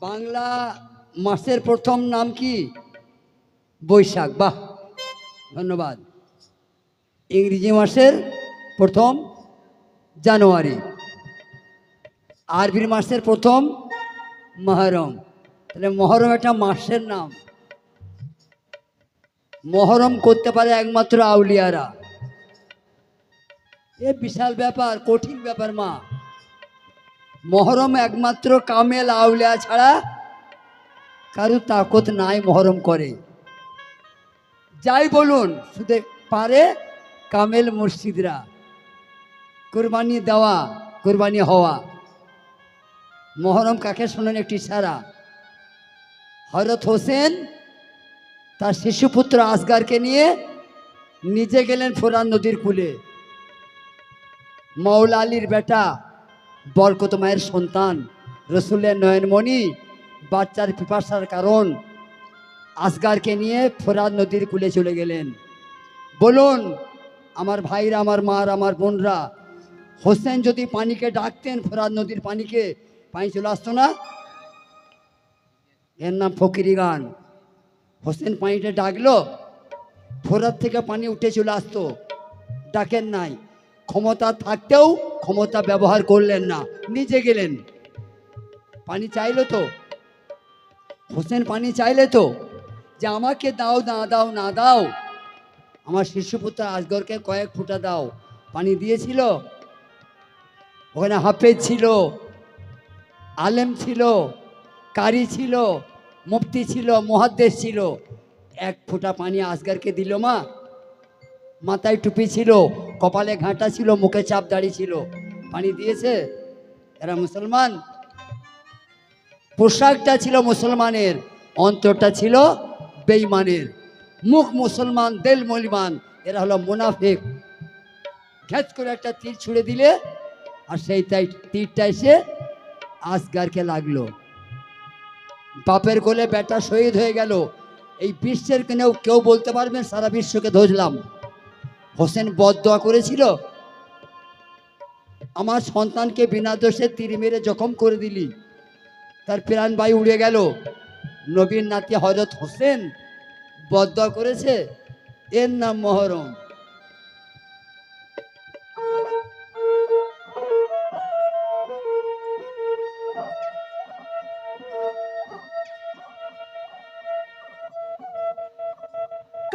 বাংলা মাসের প্রথম নাম কি? বৈশাখ। বাহ, ধন্যবাদ। ইংরেজি মাসের প্রথম জানুয়ারি। আরবি মাসের প্রথম মহরম। তাহলে মহরম একটা মাসের নাম। মহরম করতে পারে একমাত্র আউলিয়ারা। এ বিশাল ব্যাপার, কঠিন ব্যাপার মা। মহরম একমাত্র কামেল আউলিয়া ছাড়া কারো তাকত নাই মহরম করে। যাই বলুন, শুধু পারে কামেল মুর্শিদরা। কোরবানি দেওয়া, কোরবানি হওয়া। মহরম কাকে শোনেন একটি ইশারা। হযরত হোসেন তার শিশুপুত্র আসগারকে নিয়ে নিজে গেলেন ফোরাত নদীর কূলে। মৌলা আলীর বেটা, বরকত মায়ের সন্তান, রসুলের নয়নমণি, বাচ্চার পিপাসার কারণ আসগারকে নিয়ে ফোরাত নদীর কূলে চলে গেলেন। বলুন আমার ভাইরা, আমার মার, আমার বোনরা, হোসেন যদি পানিকে ডাকতেন, ফোরাত নদীর পানিকে, পানি চলে আসতো না? এর নাম ফকিরি গান। হোসেন পানিটা ডাকলো, ফোরাত থেকে পানি উঠে চলে আসতো। ডাকেন নাই, ক্ষমতা থাকতেও ক্ষমতা ব্যবহার করলেন না, নিজে গেলেন। পানি চাইলো তো, হোসেন পানি চাইলে তো যে আমাকে দাও, না দাও, না দাও, আমার শিশুপুত্র আসগরকে কয়েক ফুটা দাও। পানি দিয়েছিল? ওখানে হাফেজ ছিল, আলেম ছিল, কারি ছিল, মুফতি ছিল, মুহাদ্দিস ছিল। এক ফোঁটা পানি আসগরকে দিল মা? মাথায় টুপি ছিল, কপালে ঘাঁটা ছিল, মুখে চাপ দাড়ি ছিল, পানি দিয়েছে? এরা মুসলমান। পোশাকটা ছিল মুসলমানের, অন্তরটা ছিল বেঈমানের। মুখ মুসলমান, দিল মুসলমান, এরা হলো মুনাফিক। ঘ্যাচ করে একটা তীর ছুঁড়ে দিলে আর সেই তীরটা এসে আসগারকে লাগলো। বাপের কোলে বেটা শহীদ হয়ে গেল। এই বিশ্বের কেউ বলতে পারবেন সারা বিশ্বকে ধরলাম? হোসেন বদদোয়া করেছিল আমার সন্তানকে বিনা দোষে তীর মেরে জখম করে দিলি, তার প্রাণ বায়ু উড়ে গেল। নবীর নাতি হযরত হোসেন বদদোয়া করেছে। এর নাম মহরম।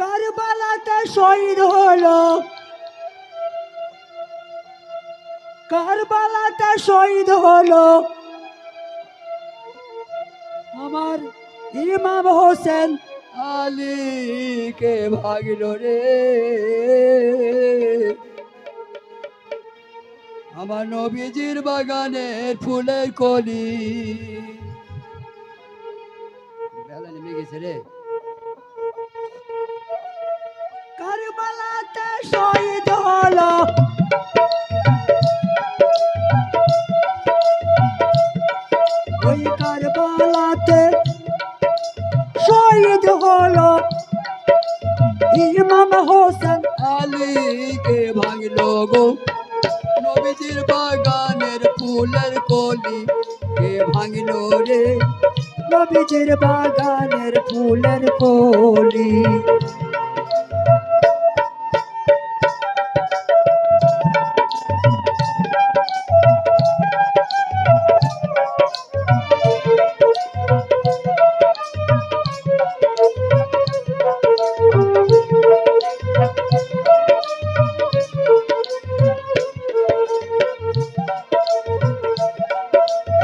কারবালাতে শহীদ হলো, কারবালাতে শহীদ হলো আমার ইমাম হোসেন। আলীকে ভাগল রে আমার নবীজির বাগানের ফুলের কলি। বেলা নেমে গেছে রে। কারবালাতে শহীদ হলো ওই কারবালাতে শহীদ হলো ইমাম হোসেন। আলীকে ভাগল গো নবীজির বাগানের ফুলের কলি। কে ভাঙল রে নবীজির বাগানের ফুলের কলি।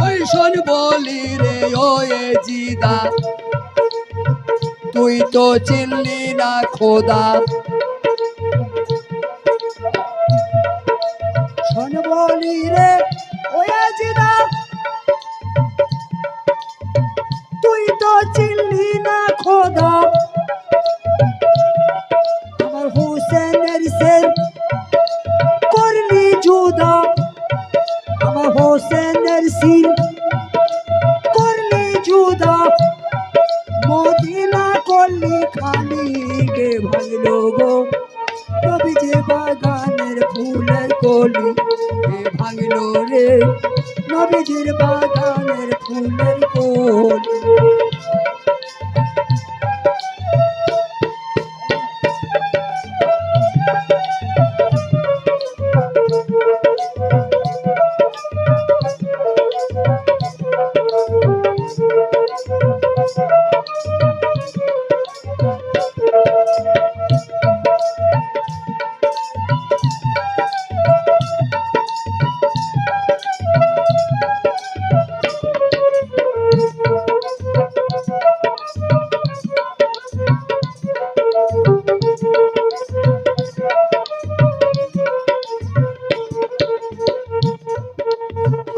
ওই শোন বলি রে ও এ জিদা, তুই তো চিনলি না খোদা। শোন বলি রে ওয়া জিদা, তুই তো চিনলি না খোদা। আমার হোসেনের সের করলি জুদা, আমার হোসেনের সির করলি জুদা। মদিনা করলি খালি। কে ভাঙলো গো নবীজির বাগানের ফুলের কলি। কে ভাঙল রে নবী নবীজির বাগানের ফুলের কলি।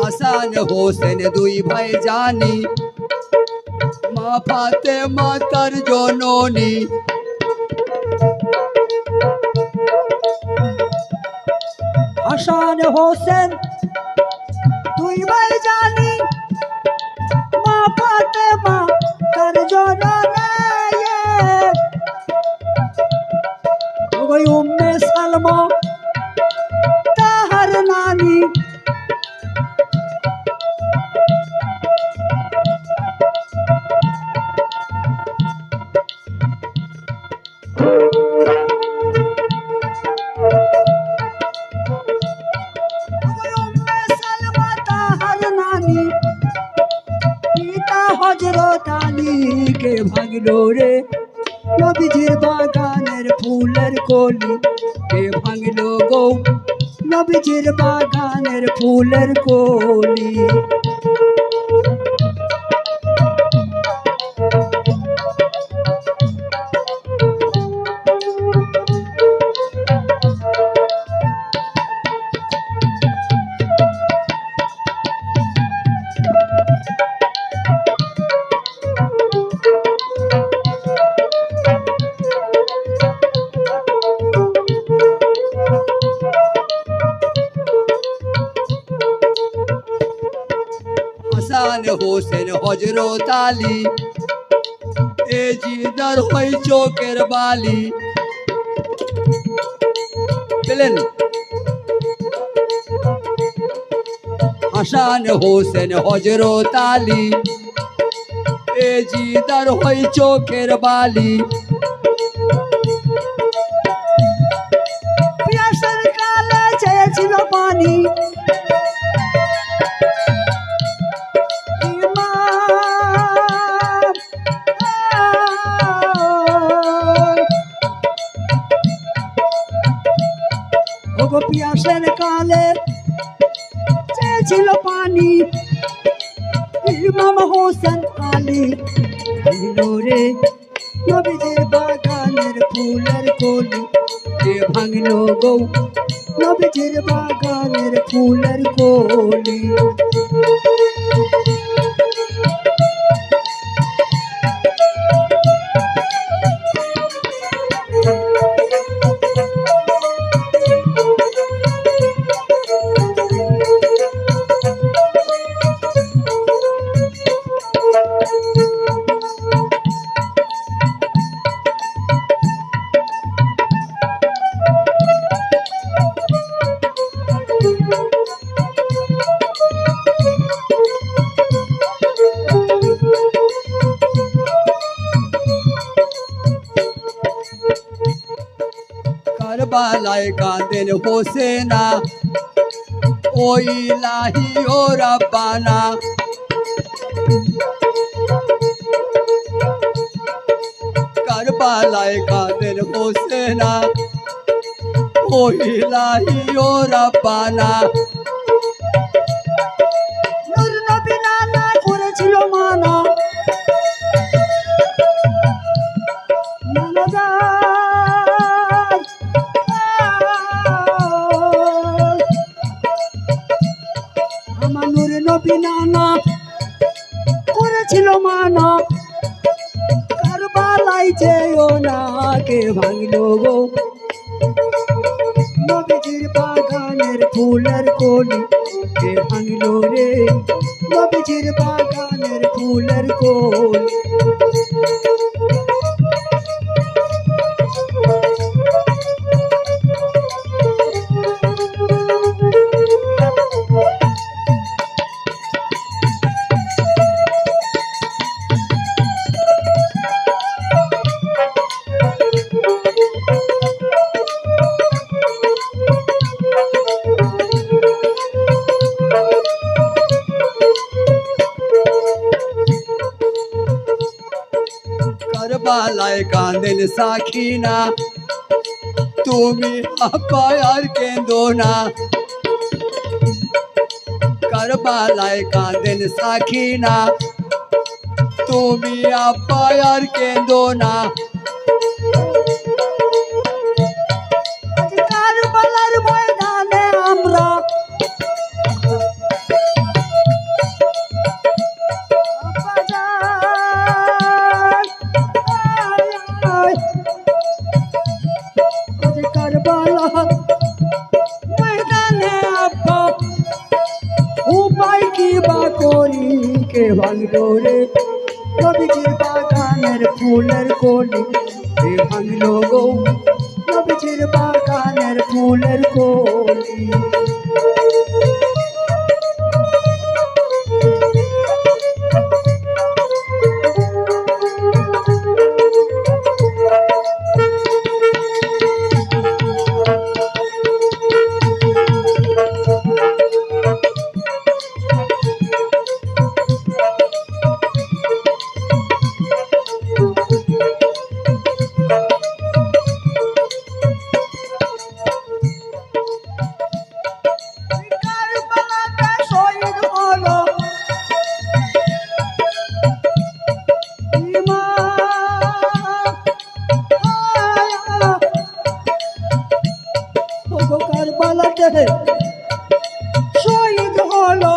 হাসান হোসেন দুই ভাই জানি, মা ফাতেমা তার জননী। হাসান হোসেন দুই ভাই জানি, মা ফাতেমা তার জননী। ওই উম্মে সালমা তাহার নানি। পিতা হযরত আলীকে ভাঙলো রে নবীজির বাগানের ফুলের কলি। কে ভাঙলো গো নবীজির বাগানের ফুলের কলি। হাসান হোসেন হযরত আলী এ জিদার হই চোখের বালি। পেলেন? হাসান হোসেন হযরত আলী এ জিদার হই চোখের বালি। পিয়াসের কালে চেয়েছিল পানি, ওগো পিয়াসের কালে চেয়েছিল পানি। ইমাম হোসেন আলী ভাঙলো রে নবীজির বাগানের ফুলের কলি। কে ভাঙলো গো নবীজির বাগানের ফুলের কলি। কারবালায় কাঁদেন হোসেনা, ও ইলাহি ও রাব্বানা। কারবালায় কাঁদেন হোসেনা, ও ইলাহি ও রাব্বানা। নূর নবী নানা করেছিল মানা, নানা যান আমার নূর নবী নানা করেছিল মানা। কারবালায় যেও না, কে ভাঙলো গো নবীজির বাগানের ফুলের কলি। কে ভাঙলো রে নবীজির বাগানের ফুলের কলি। কারবালায় কাঁদেন সাখিনা, তুমি আপা আর কেঁদো না। কারবালায় কাঁদেন সাখিনা, তুমি আপা আর কেঁদো না। কারবালার ময়দানে আমরা কারবালার ময়দানে আব্বা উপায় কি বা করি, কে ভাঙলো রে নবীজির বাগানের ফুলের কলি, কে ভাঙলো গো নবীজির বাগানের ফুলের কলি। কারবালাতে শহীদ হলো কারবালাতে শহীদ হলো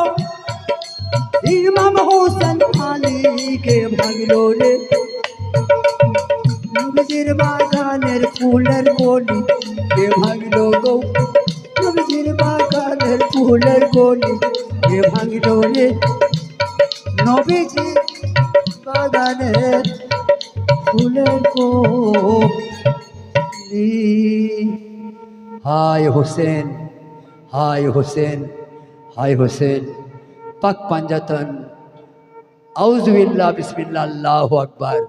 ইমাম হোসেন আলী, কে ভাগলো রে নবীজির বাগানের ফুলের কলি, কে ভাগলো গো নবীজির বাগানের ফুলের কলি, কে ভাগলো রে নবীজির বাগানের ফুলের কলি। হায় হোসেন, হায় হোসেন, হায় হোসেন। পাক পাঞ্জাতন। আউযুবিল্লাহ, বিসমিল্লাহ, আল্লাহু আকবার।